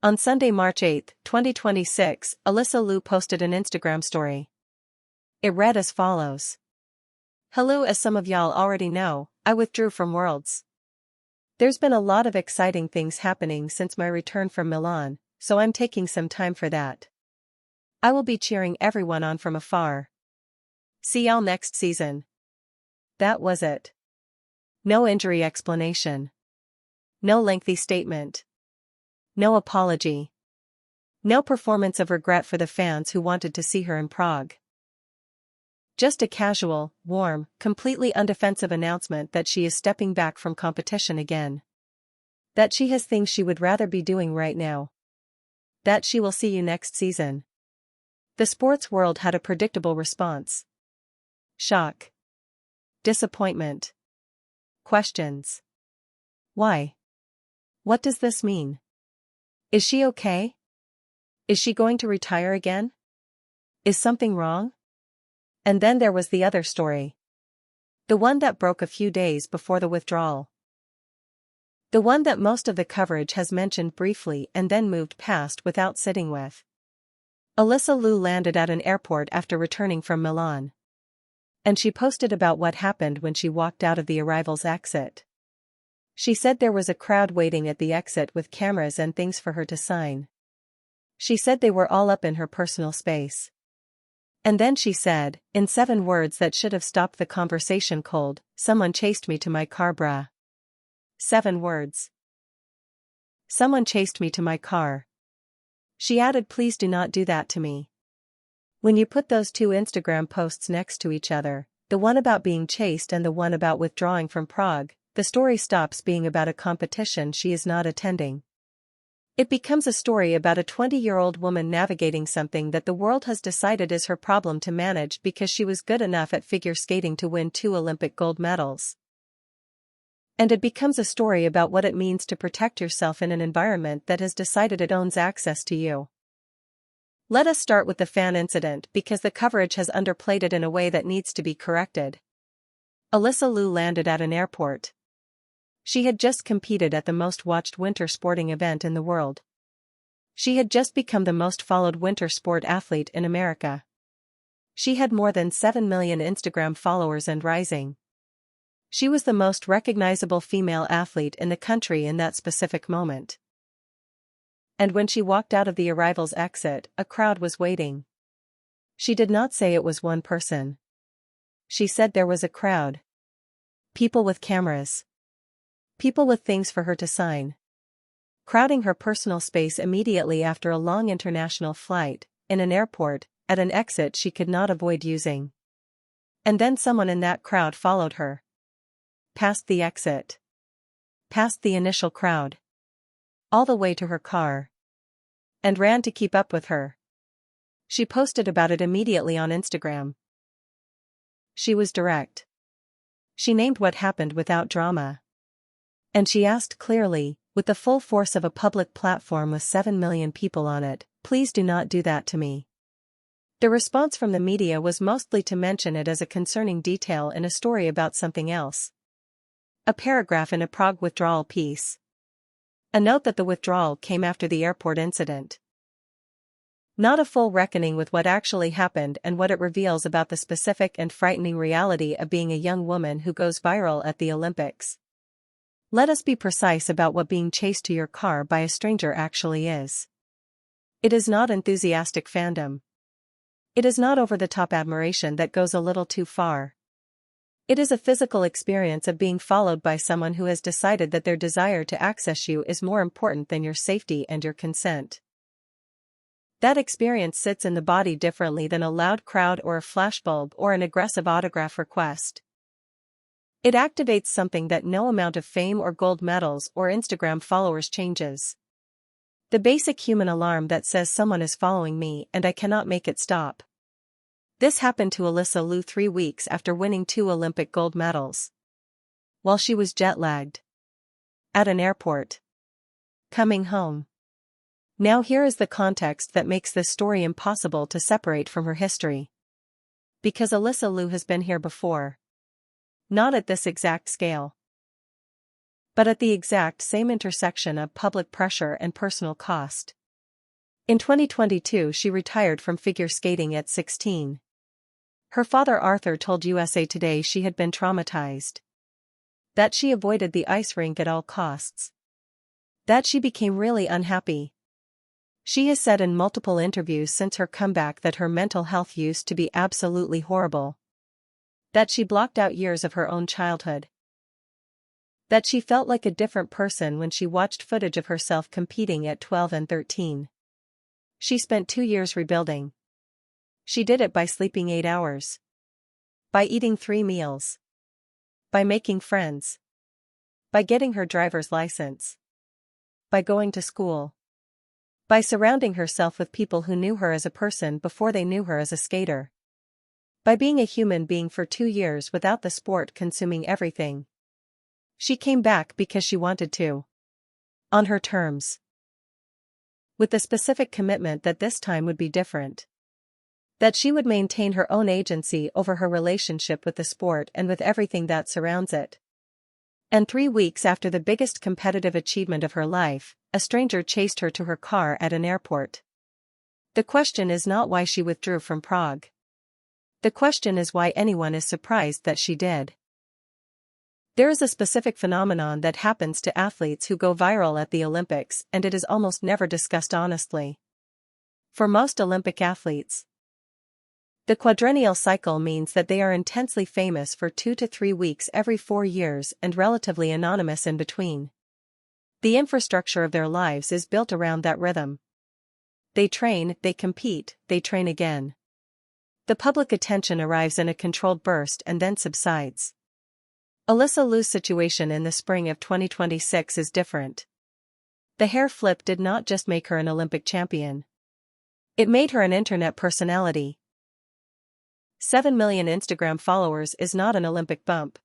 On Sunday, March 8, 2026, Alysa Liu posted an Instagram story. It read as follows. Hello, as some of y'all already know, I withdrew from Worlds. There's been a lot of exciting things happening since my return from Milan, so I'm taking some time for that. I will be cheering everyone on from afar. See y'all next season. That was it. No injury explanation. No lengthy statement. No apology. No performance of regret for the fans who wanted to see her in Prague. Just a casual, warm, completely undefensive announcement that she is stepping back from competition again. That she has things she would rather be doing right now. That she will see you next season. The sports world had a predictable response. Shock. Disappointment. Questions. Why? What does this mean? Is she okay? Is she going to retire again? Is something wrong? And then there was the other story. The one that broke a few days before the withdrawal. The one that most of the coverage has mentioned briefly and then moved past without sitting with. Alysa Liu landed at an airport after returning from Milan. And she posted about what happened when she walked out of the arrivals exit. She said there was a crowd waiting at the exit with cameras and things for her to sign. She said they were all up in her personal space. And then she said, in 7 words that should have stopped the conversation cold, someone chased me to my car, brah. 7 words. Someone chased me to my car. She added, please do not do that to me. When you put those 2 Instagram posts next to each other, the one about being chased and the one about withdrawing from Prague, the story stops being about a competition she is not attending. It becomes a story about a 20-year-old woman navigating something that the world has decided is her problem to manage because she was good enough at figure skating to win 2 Olympic gold medals. And it becomes a story about what it means to protect yourself in an environment that has decided it owns access to you. Let us start with the fan incident because the coverage has underplayed it in a way that needs to be corrected. Alysa Liu landed at an airport. She had just competed at the most watched winter sporting event in the world. She had just become the most followed winter sport athlete in America. She had more than 7 million Instagram followers and rising. She was the most recognizable female athlete in the country in that specific moment. And when she walked out of the arrivals exit, a crowd was waiting. She did not say it was one person. She said there was a crowd. People with cameras. People with things for her to sign. Crowding her personal space immediately after a long international flight, in an airport, at an exit she could not avoid using. And then someone in that crowd followed her. Past the exit. Past the initial crowd. All the way to her car. And ran to keep up with her. She posted about it immediately on Instagram. She was direct. She named what happened without drama. And she asked clearly, with the full force of a public platform with 7 million people on it, please do not do that to me. The response from the media was mostly to mention it as a concerning detail in a story about something else. A paragraph in a Prague withdrawal piece. A note that the withdrawal came after the airport incident. Not a full reckoning with what actually happened and what it reveals about the specific and frightening reality of being a young woman who goes viral at the Olympics. Let us be precise about what being chased to your car by a stranger actually is. It is not enthusiastic fandom. It is not over-the-top admiration that goes a little too far. It is a physical experience of being followed by someone who has decided that their desire to access you is more important than your safety and your consent. That experience sits in the body differently than a loud crowd or a flashbulb or an aggressive autograph request. It activates something that no amount of fame or gold medals or Instagram followers changes. The basic human alarm that says someone is following me and I cannot make it stop. This happened to Alysa Liu 3 weeks after winning 2 Olympic gold medals. While she was jet-lagged. At an airport. Coming home. Now here is the context that makes this story impossible to separate from her history. Because Alysa Liu has been here before. Not at this exact scale. but at the exact same intersection of public pressure and personal cost. In 2022 she retired from figure skating at 16. Her father Arthur told USA Today she had been traumatized. That she avoided the ice rink at all costs. That she became really unhappy. She has said in multiple interviews since her comeback that her mental health used to be absolutely horrible. That she blocked out years of her own childhood. That she felt like a different person when she watched footage of herself competing at 12 and 13. She spent 2 years rebuilding. She did it by sleeping 8 hours. By eating 3 meals. By making friends. By getting her driver's license. By going to school. By surrounding herself with people who knew her as a person before they knew her as a skater. By being a human being for 2 years without the sport consuming everything. She came back because she wanted to. On her terms. With the specific commitment that this time would be different. That she would maintain her own agency over her relationship with the sport and with everything that surrounds it. And 3 weeks after the biggest competitive achievement of her life, a stranger chased her to her car at an airport. The question is not why she withdrew from Prague. The question is why anyone is surprised that she did. There is a specific phenomenon that happens to athletes who go viral at the Olympics, and it is almost never discussed honestly. For most Olympic athletes, the quadrennial cycle means that they are intensely famous for 2 to 3 weeks every 4 years and relatively anonymous in between. The infrastructure of their lives is built around that rhythm. They train, they compete, they train again. The public attention arrives in a controlled burst and then subsides. Alysa Liu's situation in the spring of 2026 is different. The hair flip did not just make her an Olympic champion. It made her an internet personality. 7 million Instagram followers is not an Olympic bump.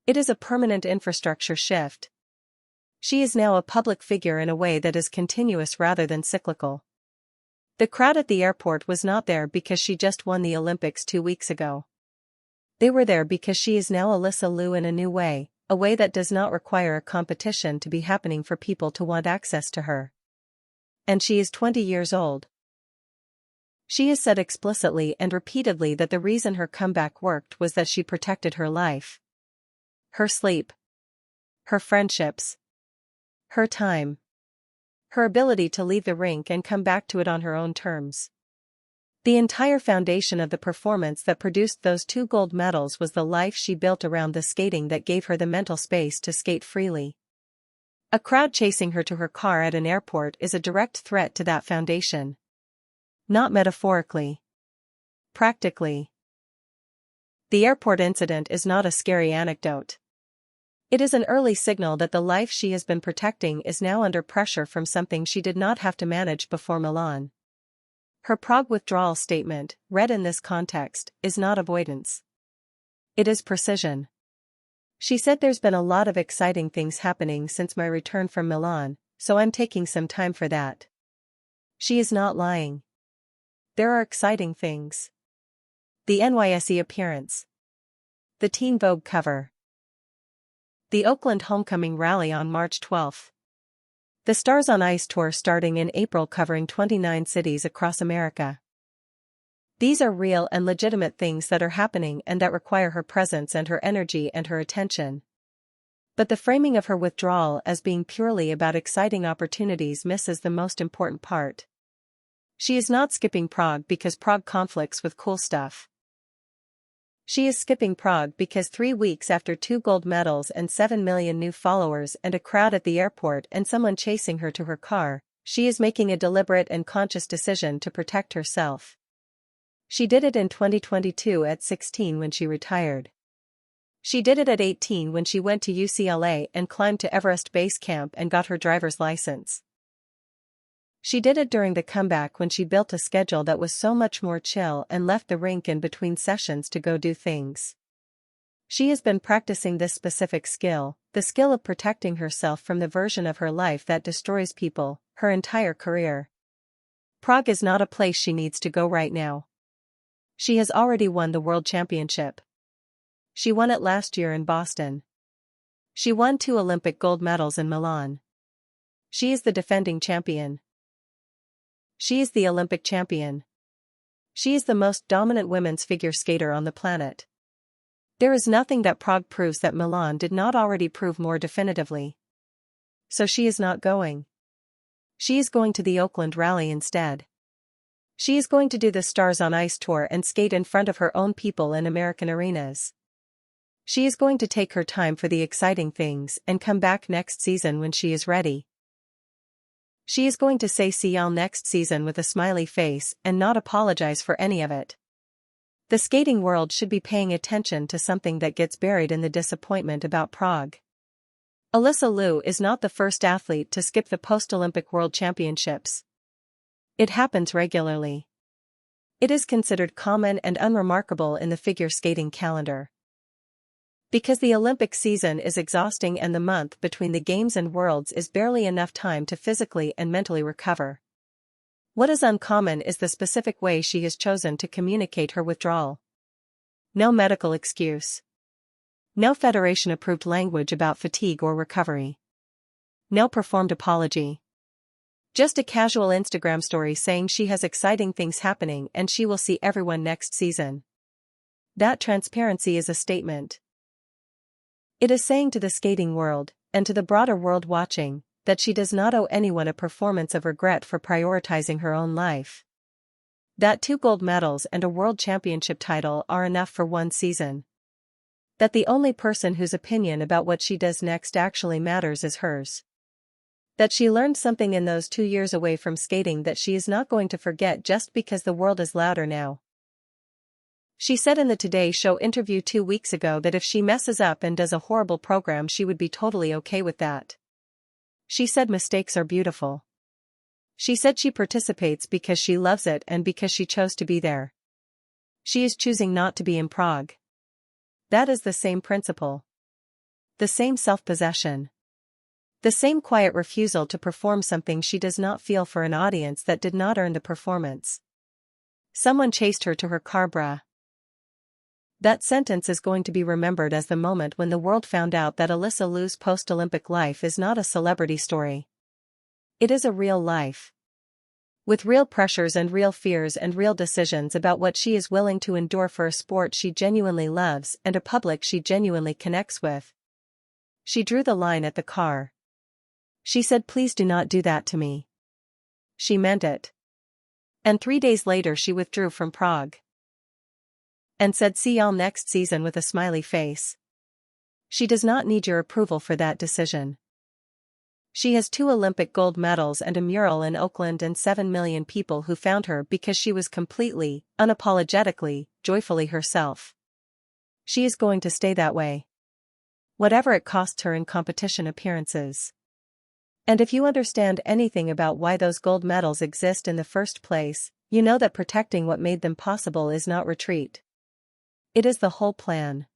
It is a permanent infrastructure shift. She is now a public figure in a way that is continuous rather than cyclical. The crowd at the airport was not there because she just won the Olympics 2 weeks ago. They were there because she is now Alysa Liu in a new way, a way that does not require a competition to be happening for people to want access to her. And she is 20 years old. She has said explicitly and repeatedly that the reason her comeback worked was that she protected her life. Her sleep. Her friendships. Her time. Her ability to leave the rink and come back to it on her own terms. The entire foundation of the performance that produced those 2 gold medals was the life she built around the skating that gave her the mental space to skate freely. A crowd chasing her to her car at an airport is a direct threat to that foundation. Not metaphorically. Practically. The airport incident is not a scary anecdote. It is an early signal that the life she has been protecting is now under pressure from something she did not have to manage before Milan. Her Prague withdrawal statement, read in this context, is not avoidance. It is precision. She said there's been a lot of exciting things happening since my return from Milan, so I'm taking some time for that. She is not lying. There are exciting things. The NYSE appearance. The Teen Vogue cover. The Oakland Homecoming Rally on March 12. The Stars on Ice tour starting in April covering 29 cities across America. These are real and legitimate things that are happening and that require her presence and her energy and her attention. But the framing of her withdrawal as being purely about exciting opportunities misses the most important part. She is not skipping Prague because Prague conflicts with cool stuff. She is skipping Prague because 3 weeks after 2 gold medals and 7 million new followers and a crowd at the airport and someone chasing her to her car, she is making a deliberate and conscious decision to protect herself. She did it in 2022 at 16 when she retired. She did it at 18 when she went to UCLA and climbed to Everest Base Camp and got her driver's license. She did it during the comeback when she built a schedule that was so much more chill and left the rink in between sessions to go do things. She has been practicing this specific skill, the skill of protecting herself from the version of her life that destroys people, her entire career. Prague is not a place she needs to go right now. She has already won the World Championship. She won it last year in Boston. She won 2 Olympic gold medals in Milan. She is the defending champion. She is the Olympic champion. She is the most dominant women's figure skater on the planet. There is nothing that Prague proves that Milan did not already prove more definitively. So she is not going. She is going to the Oakland Rally instead. She is going to do the Stars on Ice tour and skate in front of her own people in American arenas. She is going to take her time for the exciting things and come back next season when she is ready. She is going to say see y'all next season with a smiley face and not apologize for any of it. The skating world should be paying attention to something that gets buried in the disappointment about Prague. Alysa Liu is not the first athlete to skip the post-Olympic World Championships. It happens regularly. It is considered common and unremarkable in the figure skating calendar. Because the Olympic season is exhausting and the month between the Games and Worlds is barely enough time to physically and mentally recover. What is uncommon is the specific way she has chosen to communicate her withdrawal. No medical excuse. No federation-approved language about fatigue or recovery. No performed apology. Just a casual Instagram story saying she has exciting things happening and she will see everyone next season. That transparency is a statement. It is saying to the skating world, and to the broader world watching, that she does not owe anyone a performance of regret for prioritizing her own life. That 2 gold medals and a world championship title are enough for one season. That the only person whose opinion about what she does next actually matters is hers. That she learned something in those 2 years away from skating that she is not going to forget just because the world is louder now. She said in the Today Show interview 2 weeks ago that if she messes up and does a horrible program she would be totally okay with that. She said mistakes are beautiful. She said she participates because she loves it and because she chose to be there. She is choosing not to be in Prague. That is the same principle. The same self-possession. The same quiet refusal to perform something she does not feel for an audience that did not earn the performance. Someone chased her to her car, bruh. That sentence is going to be remembered as the moment when the world found out that Alysa Liu's post-Olympic life is not a celebrity story. It is a real life. With real pressures and real fears and real decisions about what she is willing to endure for a sport she genuinely loves and a public she genuinely connects with. She drew the line at the car. She said, "Please do not do that to me." She meant it. And 3 days later she withdrew from Prague. And said see y'all next season with a smiley face. She does not need your approval for that decision. She has 2 Olympic gold medals and a mural in Oakland and 7 million people who found her because she was completely, unapologetically, joyfully herself. She is going to stay that way. Whatever it costs her in competition appearances. And if you understand anything about why those gold medals exist in the first place, you know that protecting what made them possible is not retreat. It is the whole plan.